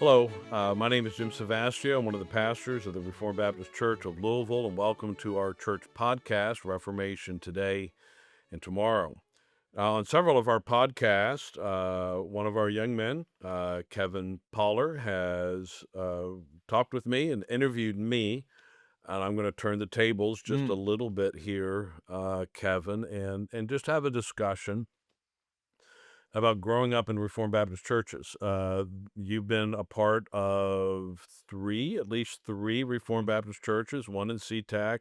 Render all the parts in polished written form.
Hello, my name is Jim Savastia. I'm one of the pastors of the Reformed Baptist Church of Louisville, and welcome to our church podcast, Reformation Today and Tomorrow. On several of our podcasts, one of our young men, Kevin Poller, has talked with me and interviewed me, and I'm going to turn the tables just a little bit here, Kevin, and just have a discussion about growing up in Reformed Baptist churches. You've been a part of at least three Reformed Baptist churches, one in SeaTac,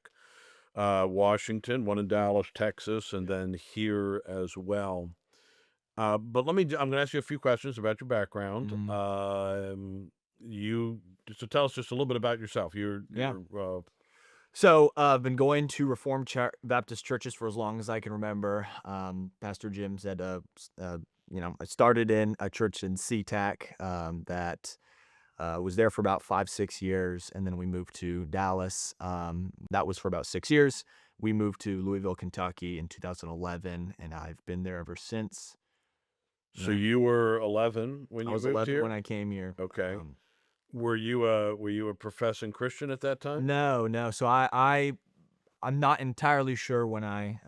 Washington, one in Dallas, Texas, and then here as well. But I'm going to ask you a few questions about your background. You just to tell us just a little bit about yourself. Yeah. You're So I've been going to Baptist churches for as long as I can remember. Pastor Jim said, I started in a church in SeaTac that was there for about 5-6 years, and then we moved to Dallas. That was for about 6 years. We moved to Louisville, Kentucky in 2011, and I've been there ever since. So Yeah. you were 11 when I you was moved 11 here? when I came here. Okay. Were you a professing Christian at that time? No. So I'm not entirely sure when I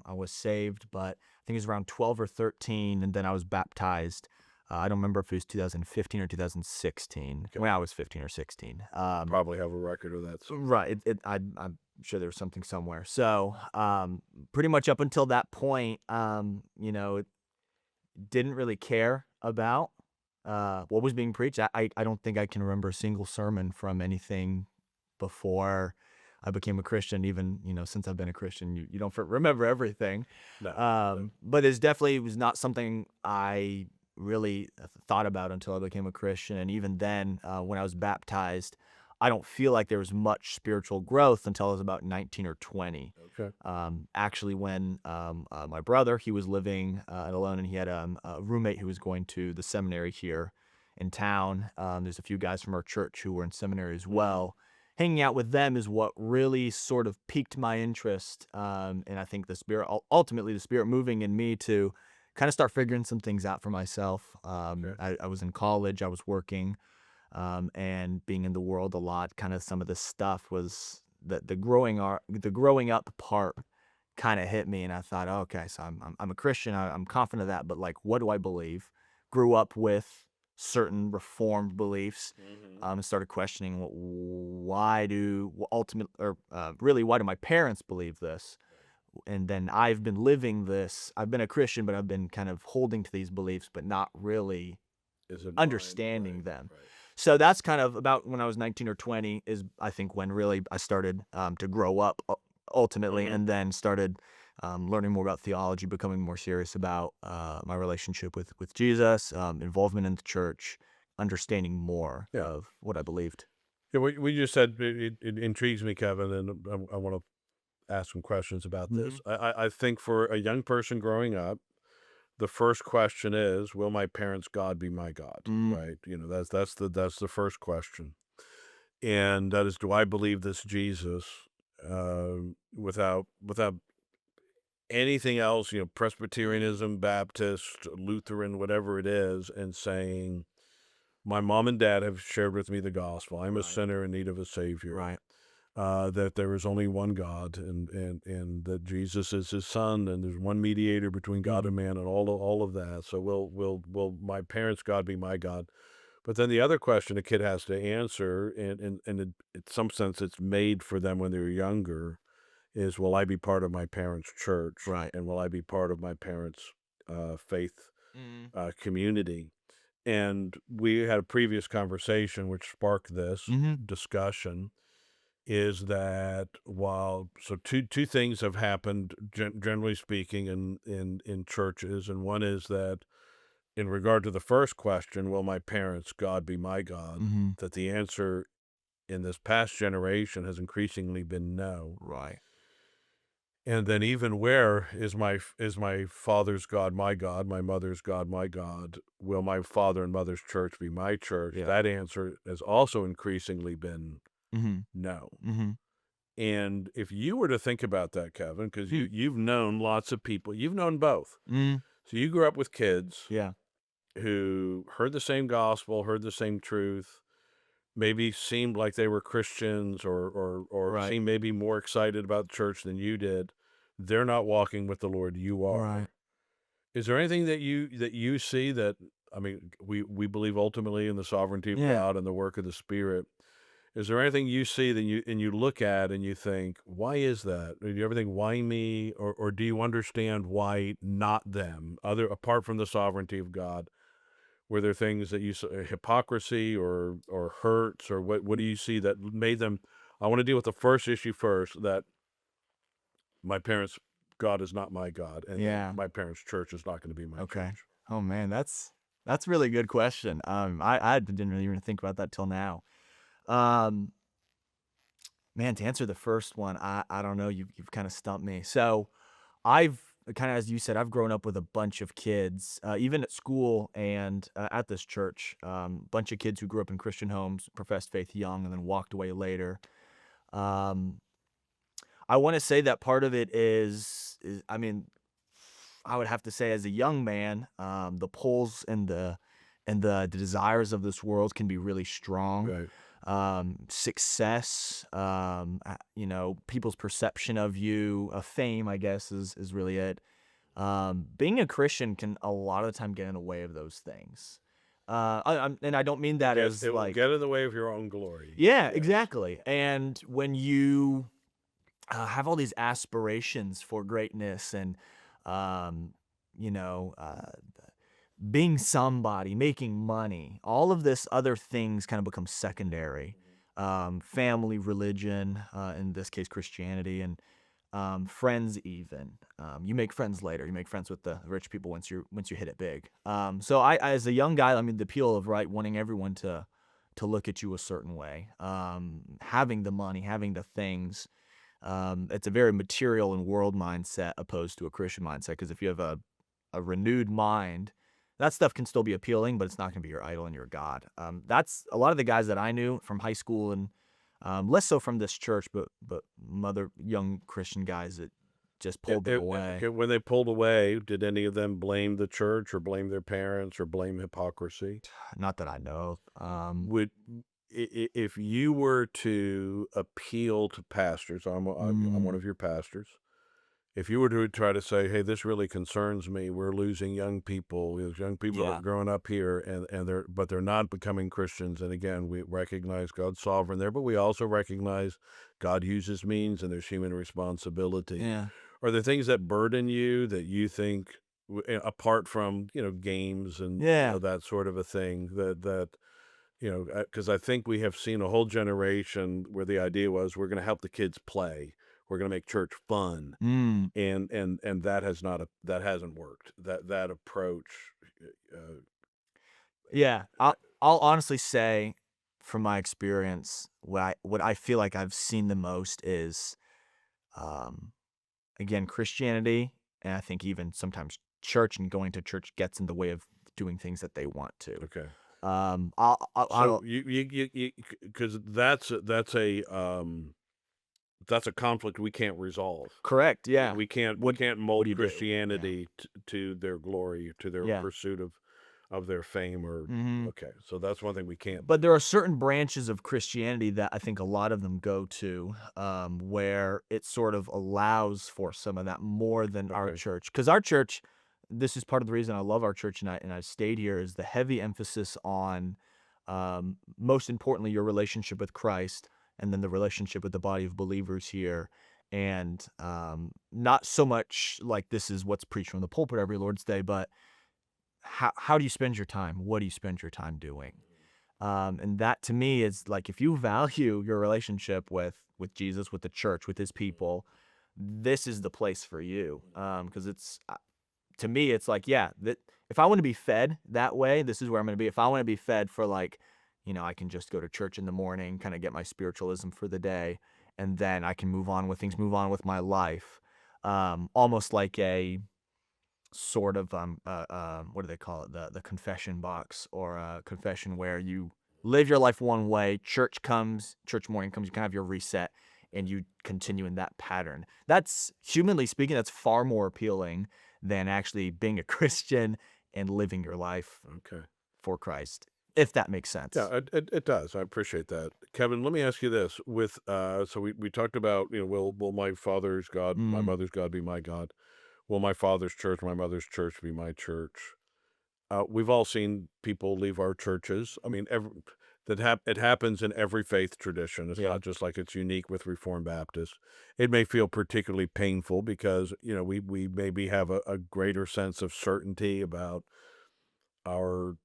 was saved, but I think it was around 12 or 13, and then I was baptized. I don't remember if it was 2015 or 2016 Okay. when I was 15 or 16. Probably have a record of that. Right. I'm sure there was something somewhere. So pretty much up until that point, didn't really care about what was being preached. I don't think I can remember a single sermon from anything before I became a Christian. Even since I've been a Christian, you don't remember everything. No. But it was not something I really thought about until I became a Christian. And even then, when I was baptized, I don't feel like there was much spiritual growth until I was about 19 or 20. Okay. Actually, when my brother, he was living alone, and he had a roommate who was going to the seminary here in town. There's a few guys from our church who were in seminary as well. Hanging out with them is what really sort of piqued my interest, and I think ultimately the Spirit moving in me to kind of start figuring some things out for myself. I was in college, I was working, and being in the world a lot. Kind of some of this stuff was the growing up part kind of hit me, and I thought, okay, so I'm a Christian. I'm confident of that, but like, what do I believe? Grew up with certain Reformed beliefs, and started questioning why do my parents believe this? And then I've been living this. I've been a Christian, but I've been kind of holding to these beliefs, but not really Is it understanding right, them. right. So that's kind of about when I was 19 or 20 is, I think, when really I started to grow up ultimately, and then started learning more about theology, becoming more serious about my relationship with Jesus, involvement in the church, understanding more Yeah. of what I believed. Yeah, what you just said, it intrigues me, Kevin, and I want to ask some questions about this. I think for a young person growing up, the first question is, will my parents' God be my God? Right? That's the first question. And that is, do I believe this Jesus without anything else, Presbyterianism, Baptist, Lutheran, whatever it is, and saying, my mom and dad have shared with me the gospel. I'm a Right. sinner in need of a savior. Right. That there is only one God, and that Jesus is his son, and there's one mediator between God and man, and all of that. So will my parents' God be my God? But then the other question a kid has to answer, and in some sense it's made for them when they're younger, is, will I be part of my parents' church? Right. And will I be part of my parents' faith Mm-hmm. community? And we had a previous conversation which sparked this discussion, is that two things have happened, generally speaking, in churches. And one is that in regard to the first question, will my parents' God be my God? That the answer in this past generation has increasingly been no. Right. And then even where is my father's God my God, my mother's God my God? Will my father and mother's church be my church? Yeah. That answer has also increasingly been Mm-hmm. no. Mm-hmm. And if you were to think about that, Kevin, because you've known lots of people, you've known both. Mm. So you grew up with kids. Yeah. who heard the same gospel, heard the same truth, maybe seemed like they were Christians or Right. seemed maybe more excited about the church than you did, they're not walking with the Lord, you Right. are. Is there anything that you see that I mean, we believe ultimately in the sovereignty of Yeah. God and the work of the Spirit. Is there anything you see that you look at and you think, "Why is that?" Or do you ever think, "Why me?" Or do you understand why not them, other apart from the sovereignty of God? Were there things that you saw hypocrisy or hurts, or what do you see that made them, "I wanna deal with the first issue first, that my parents' God is not my God, and Yeah. my parents' church is not gonna be my Okay. church." Oh man, that's a really good question. I didn't really even think about that till now. Um, Man, to answer the first one, I don't know. You've kind of stumped me. So I've kind of, as you said, I've grown up with a bunch of kids, even at school and at this church. Bunch of kids who grew up in Christian homes, professed faith young, and then walked away later. Um, I want to say that part of it is, I mean, I would have to say as a young man, the pulls and the desires of this world can be really strong. Right. Success, people's perception of you, fame, I guess, is really it. Being a Christian can a lot of the time get in the way of those things. And I don't mean that as It will like, get in the way of your own glory. yeah, Yes. exactly. And when you have all these aspirations for greatness and, um, you know, uh, being somebody, making money, all of this other things kind of become secondary. Family, religion, in this case, Christianity, and friends even. You make friends later. You make friends with the rich people once you hit it big. So I as a young guy, I mean, the appeal of right wanting everyone to look at you a certain way, having the money, having the things. It's a very material and world mindset opposed to a Christian mindset. Because if you have a renewed mind, that stuff can still be appealing, but it's not going to be your idol and your God. That's a lot of the guys that I knew from high school and less so from this church, but other young Christian guys that just pulled them away. Okay, when they pulled away, did any of them blame the church or blame their parents or blame hypocrisy? Not that I know of. Would if you were to appeal to pastors, I'm one Mm, of your pastors. If you were to try to say, "Hey, this really concerns me. We're losing young people. These young people are yeah, growing up here, and they're not becoming Christians." And again, we recognize God's sovereign there, but we also recognize God uses means, and there's human responsibility. yeah, Are there things that burden you that you think, apart from games and yeah. that sort of a thing, that because I think we have seen a whole generation where the idea was we're going to help the kids play, we're going to make church fun, Mm, and that hasn't worked. That approach, uh, yeah. I'll honestly say, from my experience, what I feel like I've seen the most is, um, again, Christianity, and I think even sometimes church and going to church gets in the way of doing things that they want to. okay. So I'll you because that's a conflict we can't resolve. correct, yeah. We What can't what do mold you do? Yeah, Christianity to their glory, to their yeah. pursuit of their fame or Mhm. okay, so that's one thing we can't But do. there are certain branches of Christianity that I think a lot of them go to, where it sort of allows for some of that more than our Okay. church. Because our church, this is part of the reason I love our church and I stayed here, is the heavy emphasis on, most importantly, your relationship with Christ, and then the relationship with the body of believers here. And not so much like this is what's preached from the pulpit every Lord's Day, but how do you spend your time? What do you spend your time doing? And that to me is like if you value your relationship with Jesus, with the church, with his people, this is the place for you. Because it's to me, it's like, yeah, that if I want to be fed that way, this is where I'm going to be. If I want to be fed for like, I can just go to church in the morning, kind of get my spiritualism for the day, and then I can move on with things, move on with my life. Almost like a sort of what do they call it, the confession box, or a confession where you live your life one way, church morning comes, you kind of have your reset, and you continue in that pattern. That's, humanly speaking, that's far more appealing than actually being a Christian and living your life Okay. for Christ, if that makes sense. Yeah, it does. I appreciate that. Kevin, let me ask you this. With so we talked about, will my father's God, my Mm, mother's God be my God? Will my father's church, my mother's church be my church? We've all seen people leave our churches. I mean, it happens in every faith tradition. It's yeah. not just like it's unique with Reformed Baptists. It may feel particularly painful because, we maybe have a greater sense of certainty about our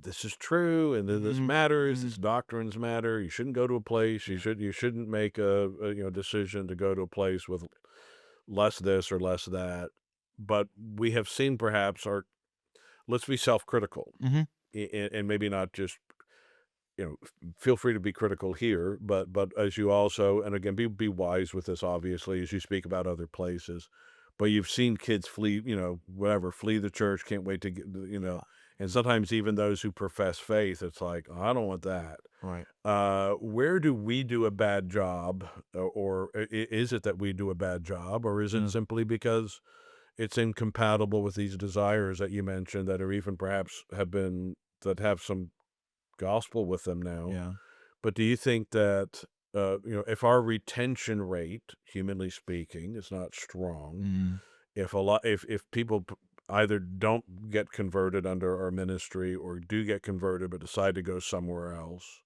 this is true and this Mhm, matters. mhm, These doctrines matter. You shouldn't go to a place. yeah, You shouldn't make a decision to go to a place with less this or less that. But we have seen perhaps our let's be self-critical, mhm, and maybe not just, feel free to be critical here, but as you also, and again, be wise with this, obviously, as you speak about other places. But you've seen kids flee, whatever, flee the church, can't wait to get, yeah, and sometimes even those who profess faith, it's like, "Oh, I don't want that." right. Where do we do a bad job, or is it that we do a bad job, or is it Mm, simply because it's incompatible with these desires that you mentioned that are even perhaps that have some gospel with them now? yeah, But do you think that, if our retention rate, humanly speaking, is not strong, mm, if people either don't get converted under our ministry or do get converted but decide to go somewhere else,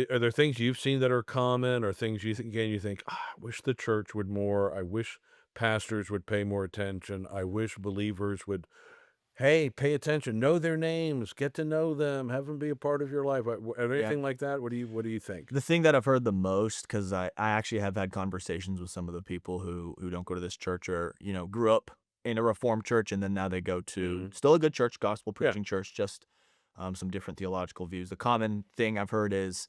are there things you've seen that are common, or things you think, again, you think, I wish the church would more, I wish pastors would pay more attention, I wish believers would, hey, pay attention, know their names, get to know them, have them be a part of your life. yeah. Anything like that? What do you think? The thing that I've heard the most, because I actually have had conversations with some of the people who don't go to this church or, grew up in a Reformed church and then now they go to Mhm. still a good church, gospel Yeah. preaching church, just some different theological views. The common thing I've heard is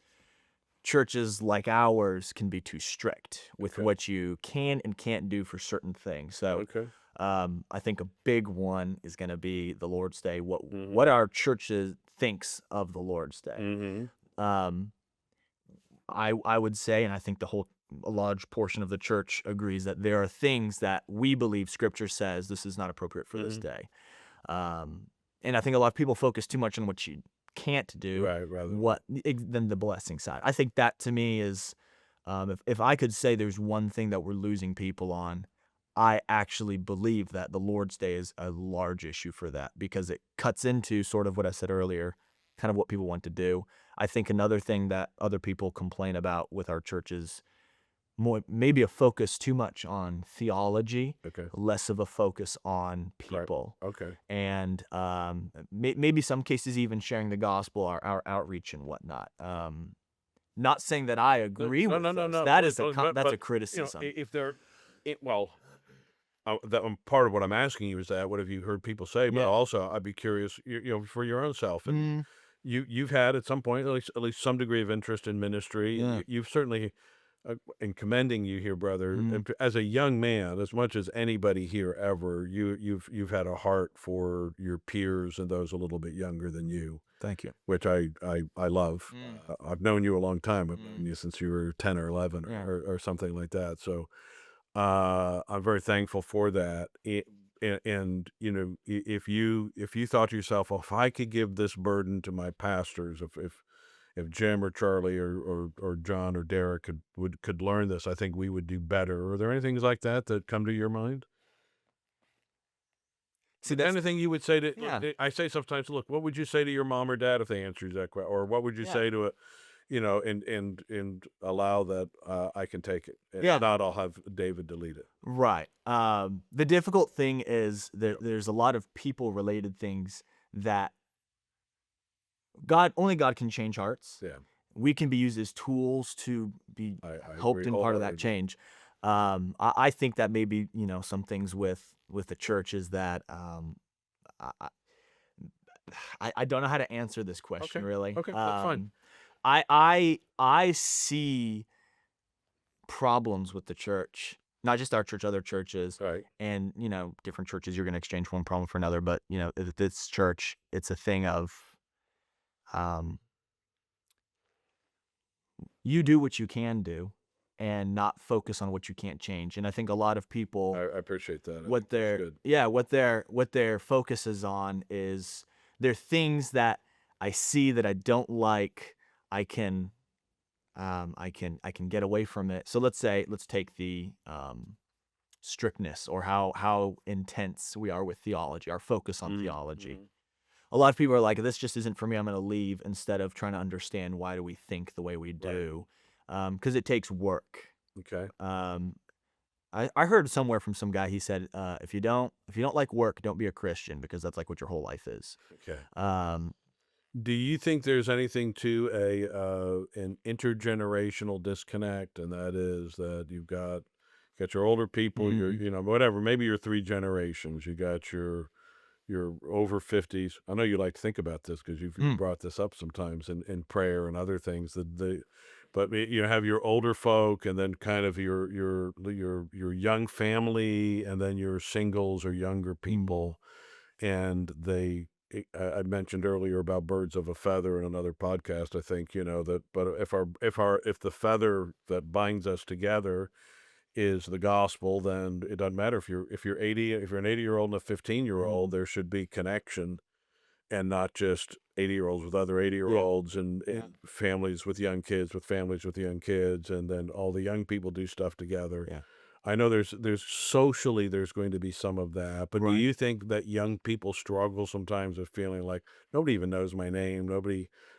churches like ours can be too strict with Okay. what you can and can't do for certain things. So Okay. I think a big one is going to be the Lord's Day. What Mhm. what our churches thinks of the Lord's Day. Mhm. Um, I would say, and I think a large portion of the church agrees that there are things that we believe Scripture says this is not appropriate for this Mhm. day. Um, and I think a lot of people focus too much on what you can't do, Right, rather what than the blessing side. I think that to me is, if I could say there's one thing that we're losing people on, I actually believe that the Lord's Day is a large issue for that because it cuts into sort of what I said earlier, kind of what people want to do. I think another thing that other people complain about with our church is more maybe a focus too much on theology, okay. less of a focus on Right. people, Okay. and maybe some cases even sharing the gospel, our outreach and whatnot. Not saying that I No, agree no, with no, no, those. no, That is that's but, a criticism. if they're well, part of what I'm asking you is that, what have you heard people say? But Yeah. also, I'd be curious, for your own self, and Mm, you've had at some point at least some degree of interest in ministry. yeah. You've certainly, in commending you here, brother, Mm, and as a young man, as much as anybody here ever, you've had a heart for your peers and those a little bit younger than you, thank you. which I love. Mm, I've known you a long time. I've known mm, you since you were 10 or 11 yeah. or something like that. So, I'm very thankful for that. And if you thought to yourself, well, if I could give this burden to my pastors, if Jim or Charlie or John or Derek could learn this, I think we would do better. Are there any things like that that come to your mind? See, that's Anything you would say to? yeah, I say sometimes, look, what would you say to your mom or dad if they answered that question, or what would you yeah, say to a, and allow that, I can take it. If yeah. not, I'll have David delete it. Right. The difficult thing is Yeah. there's a lot of people related things that only God can change hearts. Yeah. We can be used as tools to be I helped agree in part of that wholeheartedly. change. I think that maybe some things with the church is that I, I I don't know how to answer this question Okay. really. Okay. That's fine. I see problems with the church, not just our church, other churches, All right. and different churches. You're going to exchange one problem for another, but this church, it's a thing of um, you do what you can do, and not focus on what you can't change. And I think a lot of people, I appreciate that. I think what that's their good. yeah, what their focus is on is they're things that I see that I don't like. I can I can get away from it. So let's take the strictness or how intense we are with theology, our focus on theology. Mhm. A lot of people are like, this just isn't for me. I'm going to leave instead of trying to understand why do we think the way we Right. do, because it takes work. Okay. Um, I heard somewhere from some guy. He said, if you don't like work, don't be a Christian because that's like what your whole life is. Okay. Um, Do you think there's anything to an intergenerational disconnect, and that is that you've got your older people, your mm, whatever, maybe your three generations. You got your over 50s. I know you like to think about this because you've mm, brought this up sometimes in prayer and other things that but you have your older folk and then kind of your young family and then your singles or younger mm, people and I mentioned earlier about birds of a feather in another podcast. I think that, but if the feather that binds us together is the gospel, then it doesn't matter if you're 80, if you're an 80-year-old and a 15-year-old, mm, there should be connection and not just 80-year-olds with other yeah, 80-year-olds and families with young kids with families with young kids, and then all the young people do stuff together. yeah, I know there's socially there's going to be some of that, but do right. you think that young people struggle sometimes with feeling like nobody even knows my name,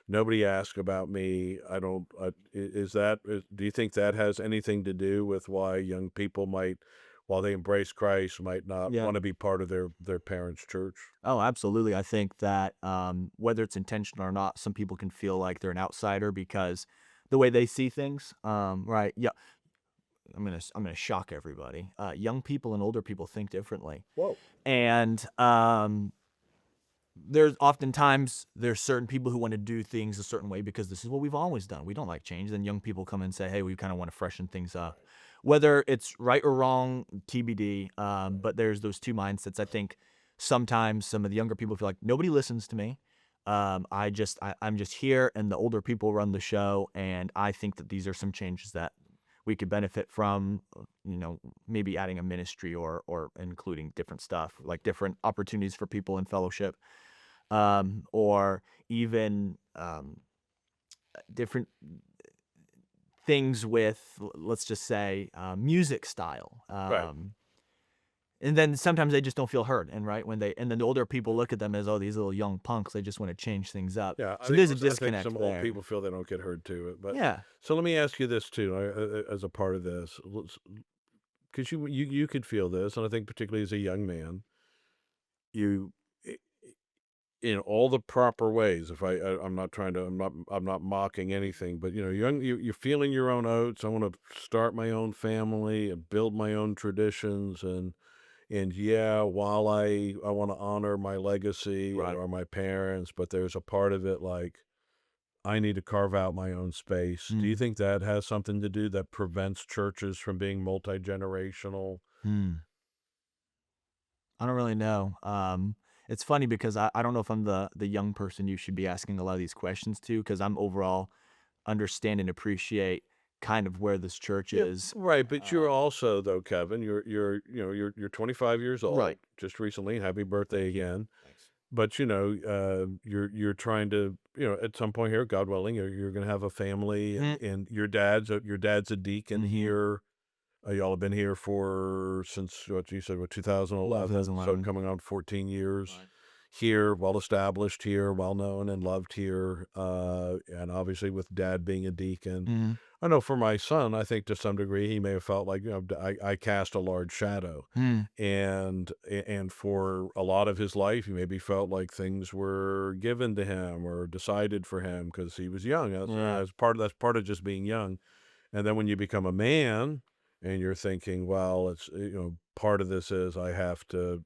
nobody asks about me? I don't. Do you think that has anything to do with why young people might, while they embrace Christ, might not Yeah. want to be part of their parents' church? Oh, absolutely. I think that whether it's intentional or not, some people can feel like they're an outsider because the way they see things. Right. Yeah. I'm gonna shock everybody. Young people and older people think differently, Whoa. and there's certain people who want to do things a certain way because this is what we've always done. We don't like change. Then young people come and say, "Hey, we kind of want to freshen things up." Whether it's right or wrong, TBD. But there's those two mindsets. I think sometimes some of the younger people feel like nobody listens to me. I'm just here, and the older people run the show. And I think that these are some changes that we could benefit from. Maybe adding a ministry or including different stuff, like different opportunities for people in fellowship, or even different things with, let's just say, music style. Right. And then sometimes they just don't feel heard. And right when and then the older people look at them as, oh, these little young punks, they just want to change things up. Yeah, So there's a I think disconnect some old there. people feel they don't get heard too. But Yeah. so let me ask you this too, as a part of this, because you could feel this, and I think particularly as a young man, you i- in all the proper ways. If I'm not trying to, I'm not mocking anything, but you're feeling your own oats. I want to start my own family and build my own traditions, and yeah, while I want to honor my legacy Right. or my parents, but there's a part of it like I need to carve out my own space. Do you Mm. think that has something to do that prevents churches from being multi-generational? Hmm. I don't really know. It's funny because I don't know if I'm the young person you should be asking a lot of these questions to because I'm overall understand and appreciate kind of where this church Yeah, is. right. But you're Um, also though, Kevin, you're 25 years right. old, just recently. Happy birthday again. Thanks. But you're trying to, at some point here, God willing, you're going to have a family, and Mm, your dad's a deacon mm-hmm. here. Y'all have been here for since what you said, what 2011, so 2011. coming on 14 years Right. here, well established here, well known and loved here, and obviously with dad being a deacon. Mm, I know for my son, I think to some degree he may have felt like I cast a large shadow, mm, and for a lot of his life, he maybe felt like things were given to him or decided for him because he was young. yeah. That's part of just being young, and then when you become a man and you're thinking, well, it's, part of this is I have to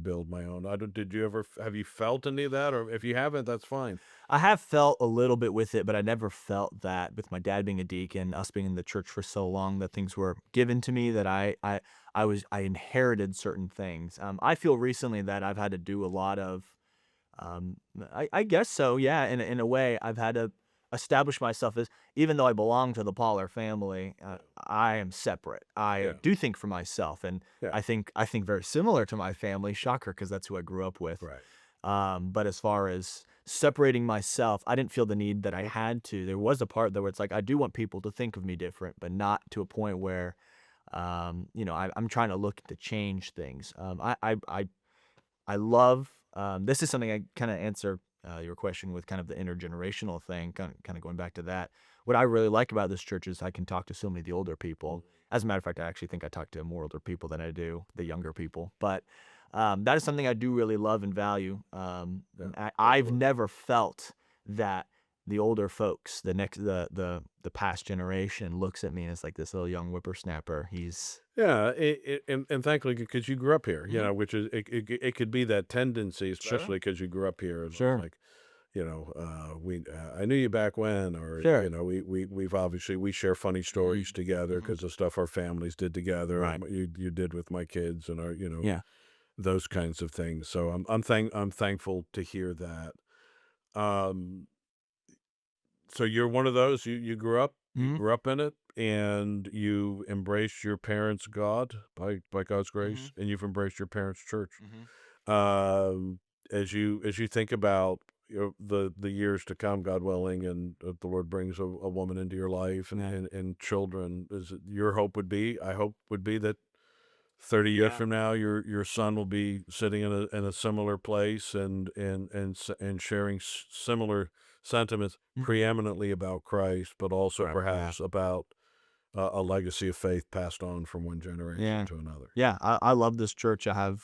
build my own. I don't, did you ever, have you felt any of that? Or if you haven't, that's fine. I have felt a little bit with it, but I never felt that with my dad being a deacon, us being in the church for so long, that things were given to me that I inherited certain things. I feel recently that I've had to do a lot of, I guess so, yeah. In a way, I've had to establish myself as, even though I belong to the Pollard family, I am separate. I Yeah. do think for myself, and Yeah. I think very similar to my family. Shocker, because that's who I grew up with. Right. But as far as separating myself, I didn't feel the need that I had to. There was a part though where it's like I do want people to think of me different, but not to a point where, I'm trying to look to change things. I love. This is something I kind of answer your question with kind of the intergenerational thing, kind of going back to that. What I really like about this church is I can talk to so many of the older people. As a matter of fact, I actually think I talk to more older people than I do the younger people. But that is something I do really love and value. Yeah. I've never felt that the older folks, the past generation, looks at me as like this little young whippersnapper. He's Yeah, and thankfully, because you grew up here, Mhm. which is it could be that tendency, Sure, especially because you grew up here. It's sure, like, I knew you back when, or sure. we've obviously we share funny Mhm, stories together mhm. because of stuff our families did together, Right. you did with my kids, and our Yeah. those kinds of things. So I'm thankful to hear that. Um, so you're one of those, you Mhm, grew up in it, and you embraced your parents' God by God's mhm, grace, and you've embraced your parents' church. mhm. Um, as you think about, the years to come, God willing, and the Lord brings a woman into your life, and, Yeah. and children, is it your hope would be, I hope would be that 30 years Yeah. from now, your son will be sitting in a similar place, and sharing similar sentiments, Mhm. preeminently about Christ, but also Forever, yeah. perhaps about a legacy of faith passed on from one generation Yeah. to another. Yeah, I love this church. I have,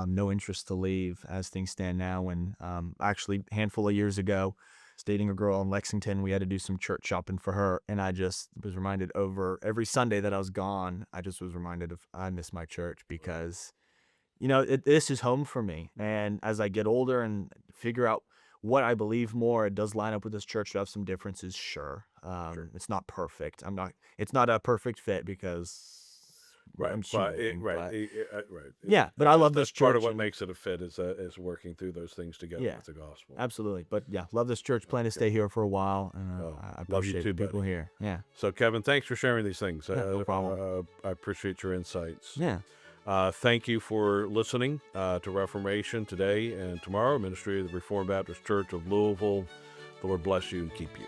no interest to leave as things stand now, and, actually, a handful of years ago, I was dating a girl in Lexington. We had to do some church shopping for her, and I just was reminded over every Sunday that I was gone, I just was reminded of I miss my church because this is home for me. And as I get older and figure out what I believe more, it does line up with this church. To have some differences, sure. Sure. It's not perfect. It's not a perfect fit because Right, I'm but human, but right. yeah, but I love this That's part of church what and makes it a fit, is working through those things together yeah, with the gospel. absolutely. But yeah, love this church. Plan to Okay. stay here for a while, and Oh, I love you appreciate the too, people buddy. here. Yeah, So, Kevin, thanks for sharing these things. yeah, no problem. I appreciate your insights. Yeah, Thank you for listening to Reformation today and tomorrow, ministry of the Reformed Baptist Church of Louisville. The Lord bless you and keep you.